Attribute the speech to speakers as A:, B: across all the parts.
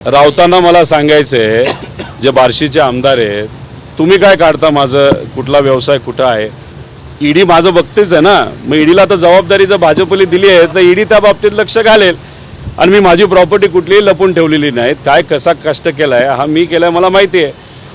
A: राऊतांना मला सांगायचंय, जे बार्शीचे आमदार आहेत, तुम्ही काय काढता माझं कुठला व्यवसाय कुठं आहे? ईडी माझं बघतेच आहे ना, मग ईडीला तर जबाबदारी जर भाजपली दिली आहे तर ईडी त्या बाबतीत लक्ष घालेल. आणि मी माझी प्रॉपर्टी कुठलीही लपून ठेवलेली नाही. काय कसा कष्ट केला आहे हा मी केला आहे मला माहिती आहे.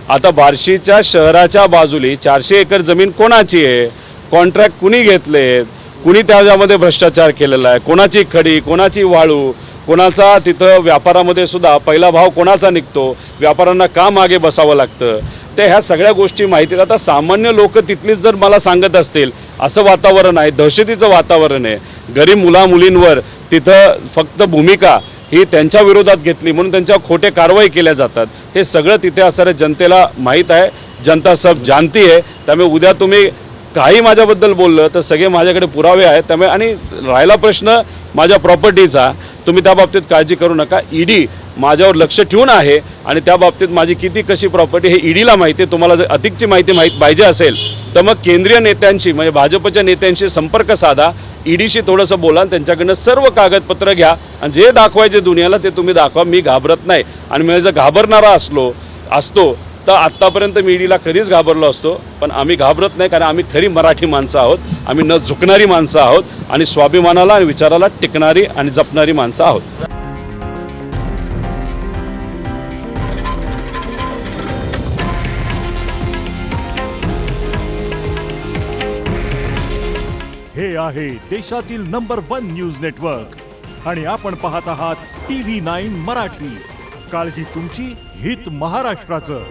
A: आता बार्शीच्या शहराच्या बाजूली 400 एकर जमीन कोणाची आहे, कॉन्ट्रॅक्ट कुणी घेतलेत, कुणी त्याच्यामध्ये भ्रष्टाचार केलेला आहे, कोणाची खडी, कोणाची वाळू, कोणाचा तिथं व्यापारामध्ये सुद्धा पहिला भाव कोणाचा निघतो, व्यापाऱ्यांना का मागे बसावं लागतं, ते ह्या सगळ्या गोष्टी माहिती आहेत. आता सामान्य लोक तिथलीच जर मला सांगत असतील असं वातावरण आहे, दहशतीचं वातावरण आहे, गरीब मुलामुलींवर तिथं फक्त भूमिका ही त्यांच्या विरोधात घेतली म्हणून त्यांच्या खोटे कारवाई केल्या जातात, हे सगळं तिथे असणाऱ्या जनतेला माहीत आहे. जनता सब जानती आहे. त्यामुळे उद्या तुम्ही काही माझ्याबद्दल बोललं तर सगळे माझ्याकडे पुरावे आहेत. त्यामुळे आणि राहिला प्रश्न माझ्या प्रॉपर्टीचा, तुम्ही त्या बाबतीत काळजी करू नका. ईडी माझ्यावर लक्ष ठेवून आहे आणि त्या बाबतीत माझी किती कशी प्रॉपर्टी हे ईडीला माहिती आहे. तुम्हाला जर अधिकची माहिती पाहिजे असेल तर मग केंद्रीय नेत्यांशी म्हणजे भाजपच्या नेत्यांशी संपर्क साधा, ईडीशी थोडंसं बोला, त्यांच्याकडनं सर्व कागदपत्र घ्या आणि जे दाखवायचे दुनियाला ते तुम्ही दाखवा. मी घाबरत नाही आणि मी जर घाबरणारा असतो तर आत्तापर्यंत मी ईडीला कधीच घाबरलो असतो. पण आम्ही घाबरत नाही, कारण आम्ही खरी मराठी माणसं आहोत. आम्ही न झुकणारी माणसं आहोत आणि स्वाभिमानाला आणि विचाराला टिकणारी आणि जपणारी माणसं आहोत.
B: हे आहे देशातील नंबर 1 न्यूज नेटवर्क आणि आपण पाहत आहात TV9 मराठी. काळजी तुमची, हित महाराष्ट्राचं.